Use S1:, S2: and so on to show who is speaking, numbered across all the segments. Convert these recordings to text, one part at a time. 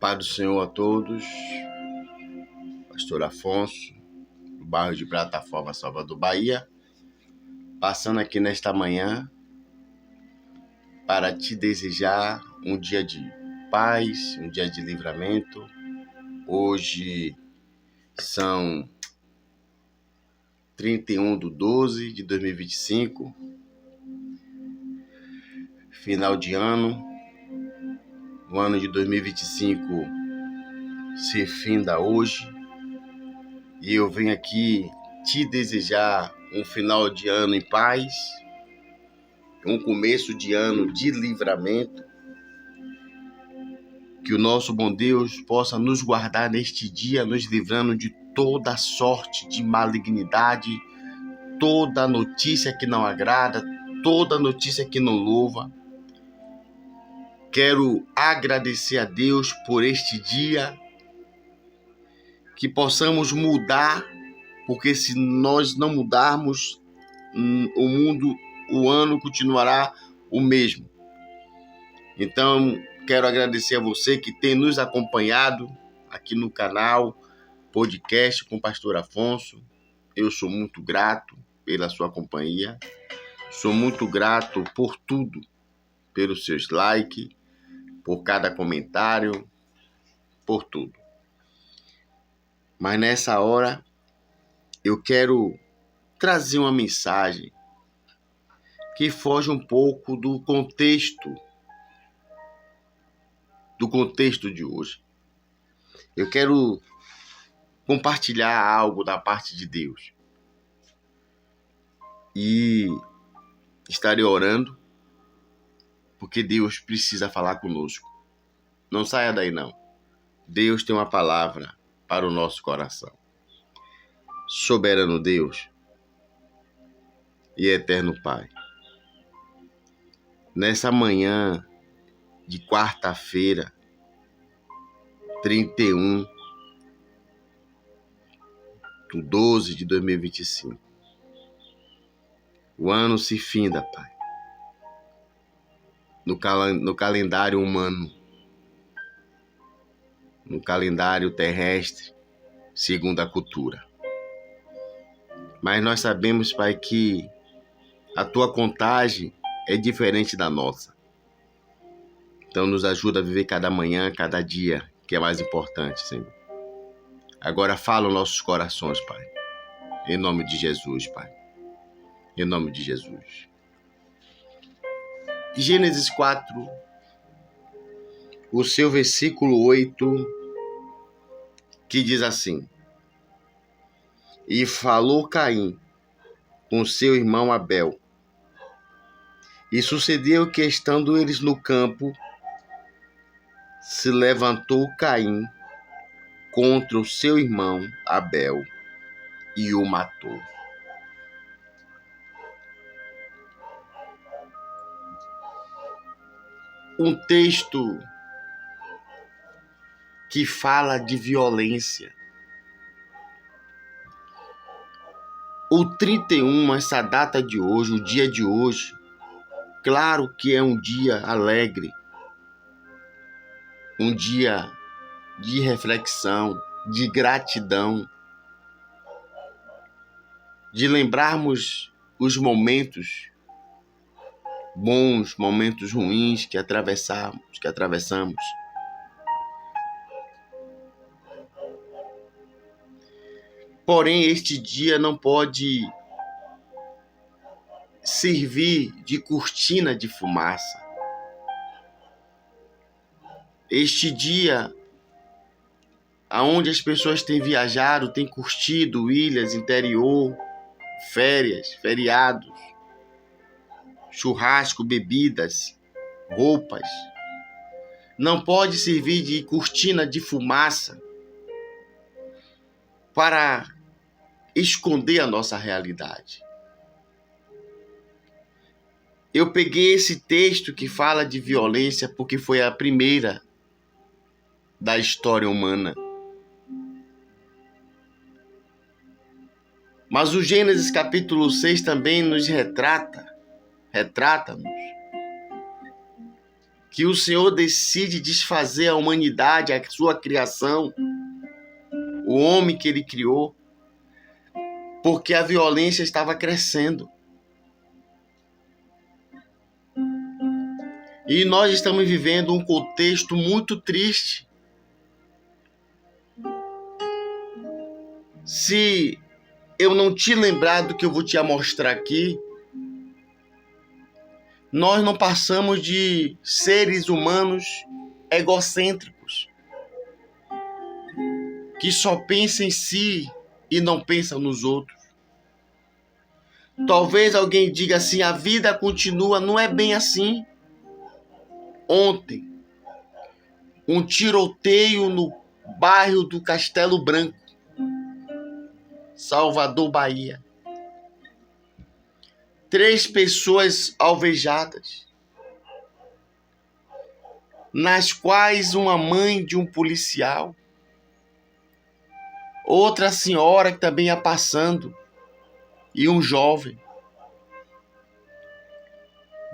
S1: Paz do Senhor a todos, Pastor Afonso, do bairro de Plataforma, Salvador, Bahia, passando aqui nesta manhã para te desejar um dia de paz, um dia de livramento. Hoje são 31/12/2025, final de ano. O ano de 2025 se finda hoje e eu venho aqui te desejar um final de ano em paz, um começo de ano de livramento, que o nosso bom Deus possa nos guardar neste dia, nos livrando de toda sorte de malignidade, toda notícia que não agrada, toda notícia que não louva. Quero agradecer a Deus por este dia, que possamos mudar, porque se nós não mudarmos, o ano continuará o mesmo. Então, quero agradecer a você que tem nos acompanhado aqui no canal Podcast com o Pastor Afonso. Eu sou muito grato pela sua companhia, sou muito grato por tudo, pelos seus likes, por cada comentário, por tudo. Mas nessa hora, eu quero trazer uma mensagem que foge um pouco do contexto de hoje. Eu quero compartilhar algo da parte de Deus. E estarei orando, porque Deus precisa falar conosco. Não saia daí, não. Deus tem uma palavra para o nosso coração. Soberano Deus e eterno Pai, nessa manhã de quarta-feira, 31/12/2025, o ano se finda, Pai, no calendário humano, no calendário terrestre, segundo a cultura. Mas nós sabemos, Pai, que a Tua contagem é diferente da nossa. Então nos ajuda a viver cada manhã, cada dia, que é mais importante, Senhor. Agora fala os nossos corações, Pai. Em nome de Jesus, Pai. Em nome de Jesus. Gênesis 4, o seu versículo 8, que diz assim: E falou Caim com seu irmão Abel. E sucedeu que, estando eles no campo, se levantou Caim contra o seu irmão Abel e o matou. Um texto que fala de violência. O 31, essa data de hoje, o dia de hoje, claro que é um dia alegre, um dia de reflexão, de gratidão, de lembrarmos os momentos bons, momentos ruins que atravessamos. Porém, este dia não pode servir de cortina de fumaça. Este dia, aonde as pessoas têm viajado, têm curtido ilhas, interior, férias, feriados, churrasco, bebidas, roupas, não pode servir de cortina de fumaça para esconder a nossa realidade. Eu peguei esse texto que fala de violência porque foi a primeira da história humana. Mas o Gênesis capítulo 6 também nos retrata-nos que o Senhor decide desfazer a humanidade, a sua criação, o homem que ele criou, porque a violência estava crescendo. E nós estamos vivendo um contexto muito triste. Se eu não te lembrar do que eu vou te mostrar aqui, nós não passamos de seres humanos egocêntricos, que só pensam em si e não pensam nos outros. Talvez alguém diga assim, a vida continua, não é bem assim. Ontem, um tiroteio no bairro do Castelo Branco, Salvador, Bahia. 3 pessoas alvejadas, nas quais uma mãe de um policial, outra senhora que também ia passando e um jovem.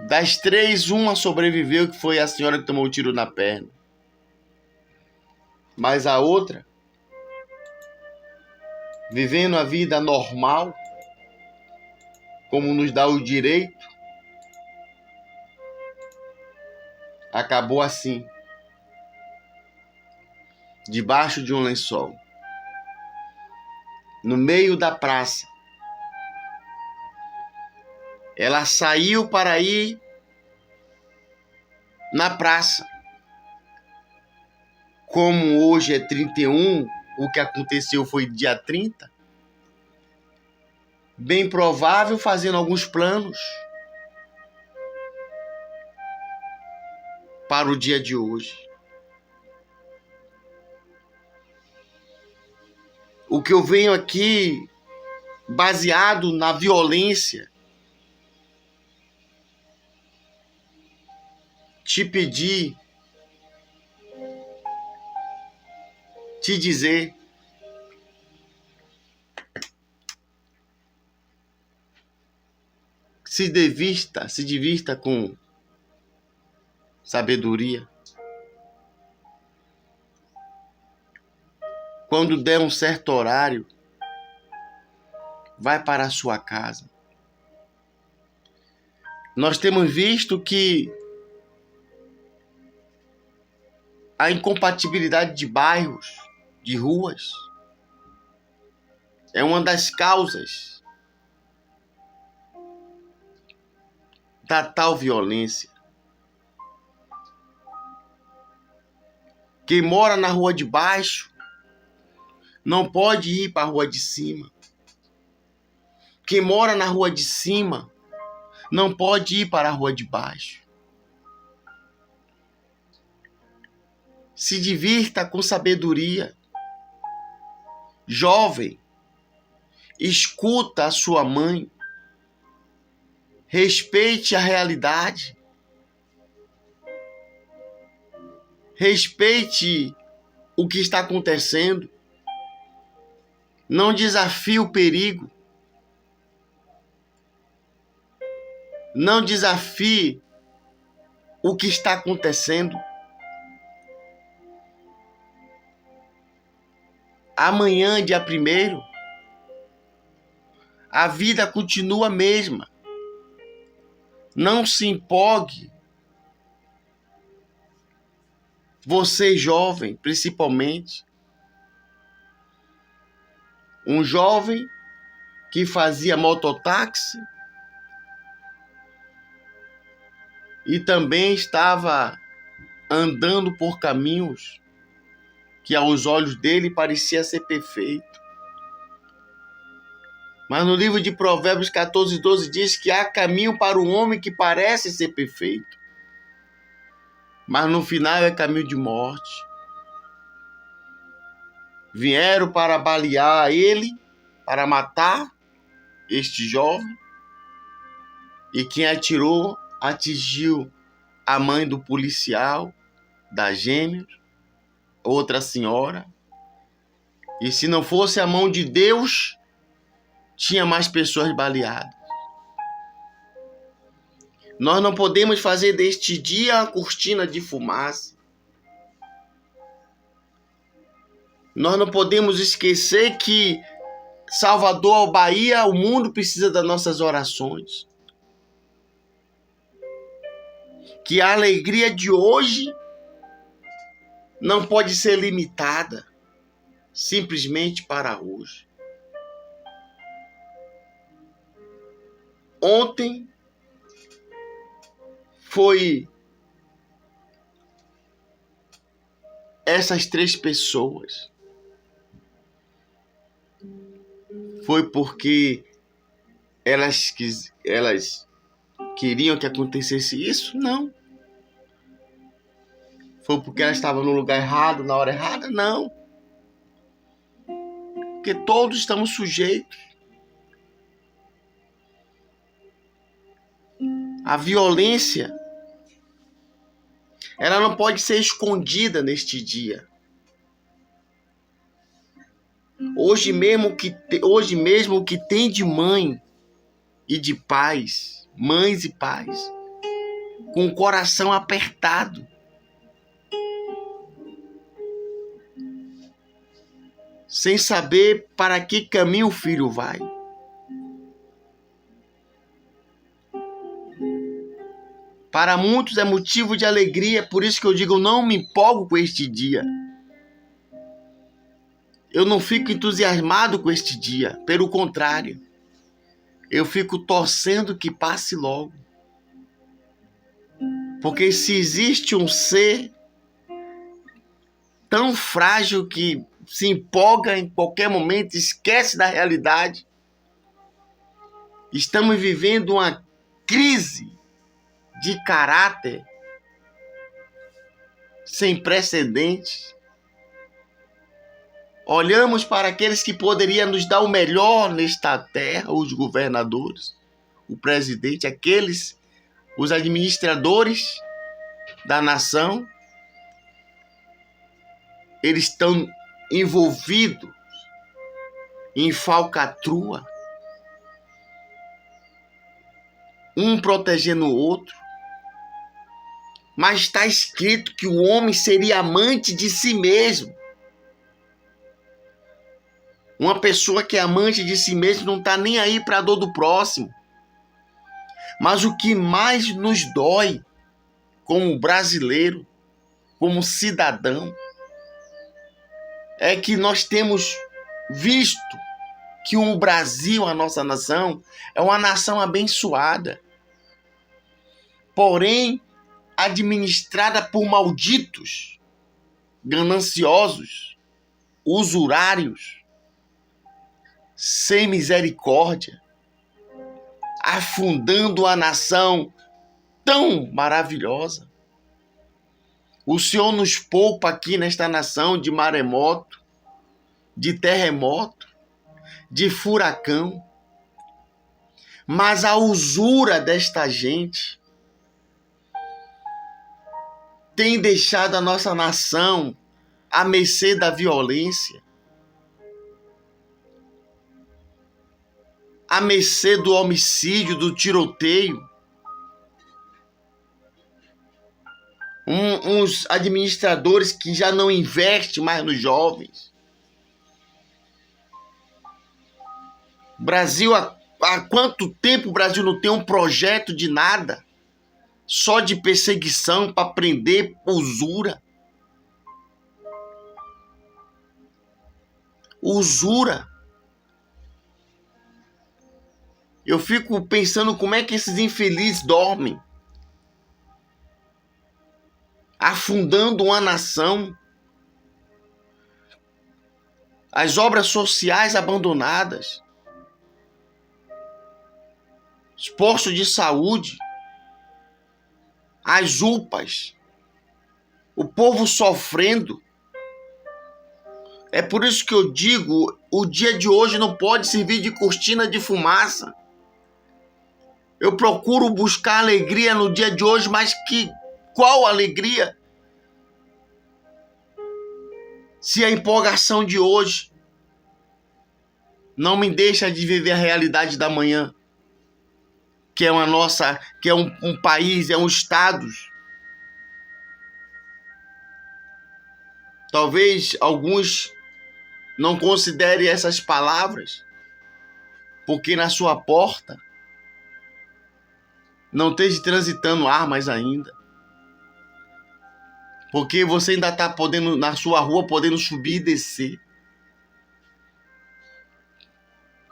S1: Das 3, uma sobreviveu, que foi a senhora que tomou o tiro na perna. Mas a outra, vivendo a vida normal, como nos dá o direito, acabou assim, debaixo de um lençol, no meio da praça. Ela saiu para ir na praça. Como hoje é 31, o que aconteceu foi dia 30, bem provável fazendo alguns planos para o dia de hoje. O que eu venho aqui, baseado na violência, te pedir, te dizer, se divirta com sabedoria. Quando der um certo horário, vai para a sua casa. Nós temos visto que a incompatibilidade de bairros, de ruas, é uma das causas da tal violência. Quem mora na rua de baixo não pode ir para a rua de cima. Quem mora na rua de cima não pode ir para a rua de baixo. Se divirta com sabedoria. Jovem, escuta a sua mãe. Respeite a realidade. Respeite o que está acontecendo. Não desafie o perigo. Não desafie o que está acontecendo. Amanhã, dia 1º, a vida continua a mesma. Não se empolgue. Você jovem, principalmente. Um jovem que fazia mototáxi e também estava andando por caminhos que aos olhos dele parecia ser perfeito. Mas no livro de Provérbios 14:12 diz que há caminho para o homem que parece ser perfeito, mas no final é caminho de morte. Vieram para balear ele, para matar este jovem, e quem atirou atingiu a mãe do policial, da Gêmeos, outra senhora. E se não fosse a mão de Deus, tinha mais pessoas baleadas. Nós não podemos fazer deste dia uma cortina de fumaça. Nós não podemos esquecer que Salvador ao Bahia, o mundo precisa das nossas orações. Que a alegria de hoje não pode ser limitada simplesmente para hoje. Ontem foi essas 3 pessoas. Foi porque elas queriam que acontecesse isso? Não. Foi porque elas estavam no lugar errado, na hora errada? Não. Porque todos estamos sujeitos. A violência, ela não pode ser escondida neste dia. Hoje mesmo o que tem de mãe e de pais, mães e pais, com o coração apertado, sem saber para que caminho o filho vai. Para muitos é motivo de alegria, por isso que eu digo, eu não me empolgo com este dia. Eu não fico entusiasmado com este dia, pelo contrário, eu fico torcendo que passe logo. Porque se existe um ser tão frágil que se empolga em qualquer momento, esquece da realidade, estamos vivendo uma crise de caráter sem precedentes. Olhamos para aqueles que poderiam nos dar o melhor nesta terra, os governadores, o presidente, os administradores da nação. Eles estão envolvidos em falcatrua, um protegendo o outro. Mas está escrito que o homem seria amante de si mesmo. Uma pessoa que é amante de si mesmo não está nem aí para a dor do próximo. Mas o que mais nos dói, como brasileiro, como cidadão, é que nós temos visto que o Brasil, a nossa nação, é uma nação abençoada. Porém, administrada por malditos, gananciosos, usurários, sem misericórdia, afundando a nação tão maravilhosa. O Senhor nos poupa aqui nesta nação de maremoto, de terremoto, de furacão. Mas a usura desta gente tem deixado a nossa nação à mercê da violência, à mercê do homicídio, do tiroteio. Uns administradores que já não investem mais nos jovens. Brasil, há quanto tempo o Brasil não tem um projeto de nada? Só de perseguição para prender usura. Usura. Eu fico pensando como é que esses infelizes dormem. Afundando uma nação. As obras sociais abandonadas. Os postos de saúde. As UPAs. O povo sofrendo. É por isso que eu digo, o dia de hoje não pode servir de cortina de fumaça. Eu procuro buscar alegria no dia de hoje, mas qual alegria? Se a empolgação de hoje não me deixa de viver a realidade da manhã. que é um país, é um estado. Talvez alguns não considerem essas palavras, porque na sua porta não esteja transitando armas ainda. Porque você ainda está podendo, na sua rua, podendo subir e descer.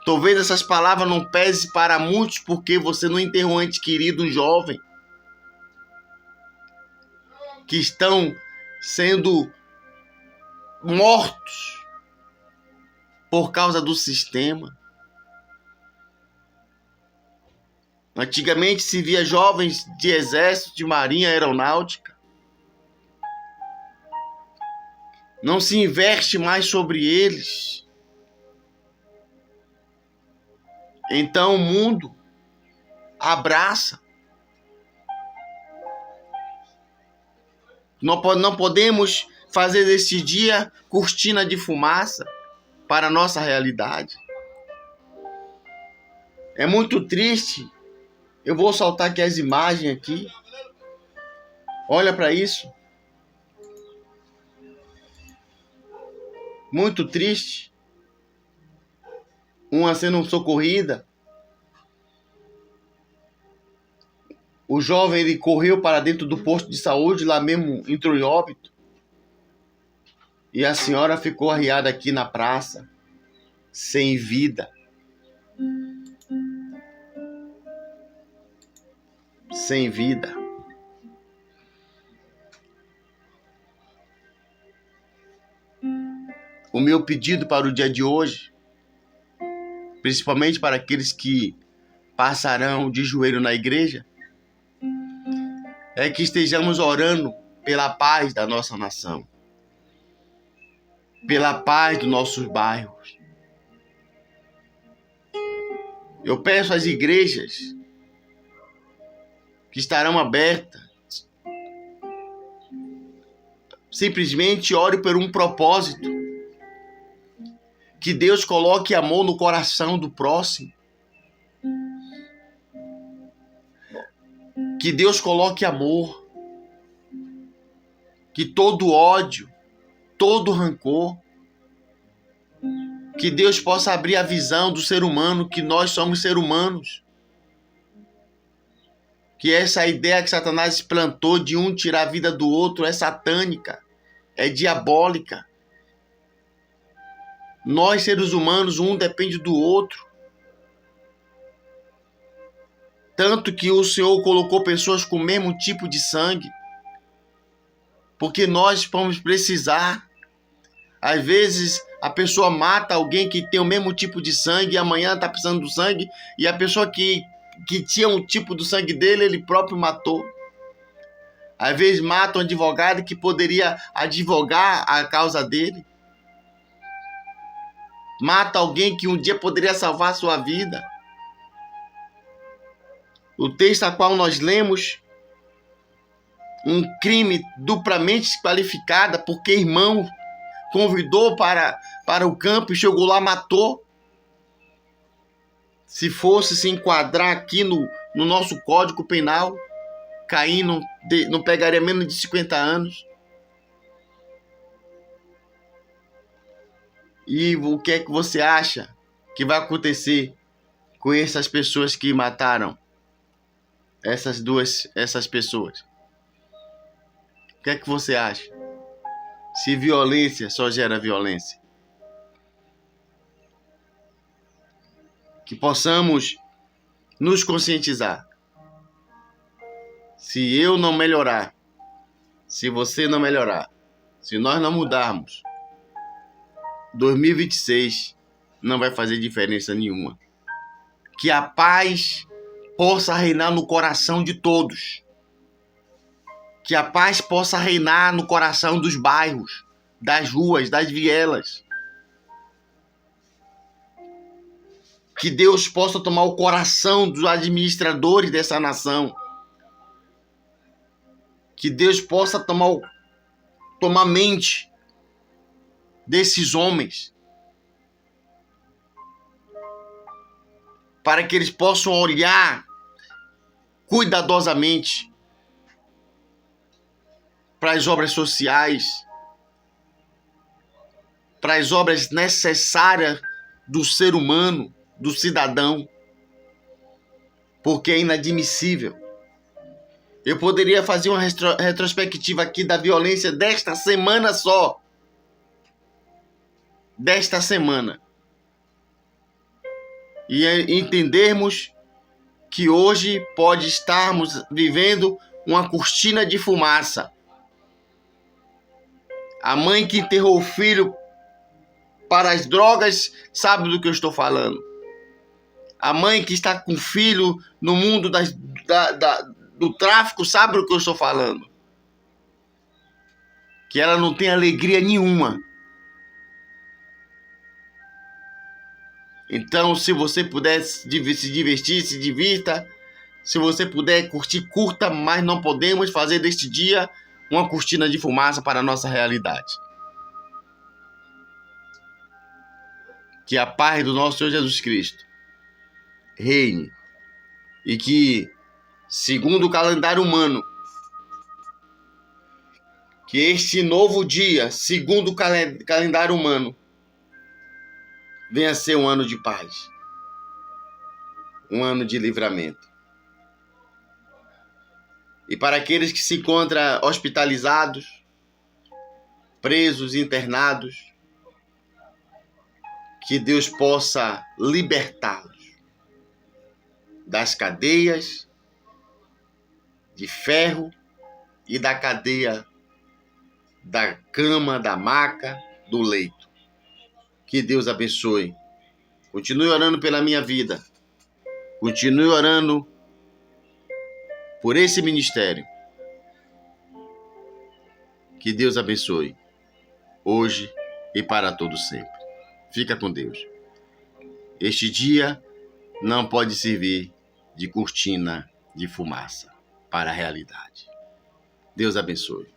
S1: Talvez essas palavras não pesem para muitos, porque você não enterrou um ente querido, um jovem, que estão sendo mortos por causa do sistema. Antigamente se via jovens de exército, de marinha, aeronáutica. Não se investe mais sobre eles. Então o mundo abraça. Não podemos fazer desse dia cortina de fumaça para a nossa realidade. É muito triste. Eu vou soltar aqui as imagens aqui. Olha para isso. Muito triste. Uma sendo socorrida. O jovem ele correu para dentro do posto de saúde, lá mesmo entrou em óbito. E a senhora ficou arriada aqui na praça, sem vida. Sem vida. O meu pedido para o dia de hoje, principalmente para aqueles que passarão de joelho na igreja, é que estejamos orando pela paz da nossa nação, pela paz dos nossos bairros. Eu peço às igrejas que estarão abertas, simplesmente ore por um propósito, que Deus coloque amor no coração do próximo, que Deus coloque amor, que todo ódio, todo rancor, que Deus possa abrir a visão do ser humano, que nós somos seres humanos, que essa ideia que Satanás plantou de um tirar a vida do outro é satânica, é diabólica. Nós, seres humanos, um depende do outro. Tanto que o Senhor colocou pessoas com o mesmo tipo de sangue, porque nós vamos precisar. Às vezes a pessoa mata alguém que tem o mesmo tipo de sangue e amanhã está precisando do sangue, e a pessoa que tinha um tipo do sangue dele, ele próprio matou. Às vezes mata um advogado que poderia advogar a causa dele. Mata alguém que um dia poderia salvar a sua vida. O texto a qual nós lemos, um crime duplamente desqualificado, porque irmão convidou para o campo e chegou lá, matou. Se fosse se enquadrar aqui no nosso Código Penal, Caim não pegaria menos de 50 anos. E o que é que você acha que vai acontecer com essas pessoas que mataram essas pessoas? O que é que você acha? Se violência só gera violência. Que possamos nos conscientizar. Se eu não melhorar, se você não melhorar, se nós não mudarmos, 2026 não vai fazer diferença nenhuma. Que a paz possa reinar no coração de todos. Que a paz possa reinar no coração dos bairros, das ruas, das vielas. Que Deus possa tomar o coração dos administradores dessa nação. Que Deus possa tomar mente desses homens, para que eles possam olhar cuidadosamente para as obras sociais, para as obras necessárias do ser humano, do cidadão, porque é inadmissível. Eu poderia fazer uma retrospectiva aqui da violência desta semana só. Desta semana. E entendermos que hoje pode estarmos vivendo uma cortina de fumaça. A mãe que enterrou o filho para as drogas sabe do que eu estou falando. A mãe que está com o filho no mundo do tráfico sabe do que eu estou falando. Que ela não tem alegria nenhuma. Então, se você puder se divertir, se divirta. Se você puder curtir, curta, mas não podemos fazer deste dia uma cortina de fumaça para a nossa realidade. Que a paz do nosso Senhor Jesus Cristo reine e que, segundo o calendário humano, que este novo dia, segundo o calendário humano, venha a ser um ano de paz, um ano de livramento. E para aqueles que se encontram hospitalizados, presos, internados, que Deus possa libertá-los das cadeias de ferro e da cadeia da cama, da maca, do leito. Que Deus abençoe. Continue orando pela minha vida. Continue orando por esse ministério. Que Deus abençoe, hoje e para todo sempre. Fica com Deus. Este dia não pode servir de cortina de fumaça para a realidade. Deus abençoe.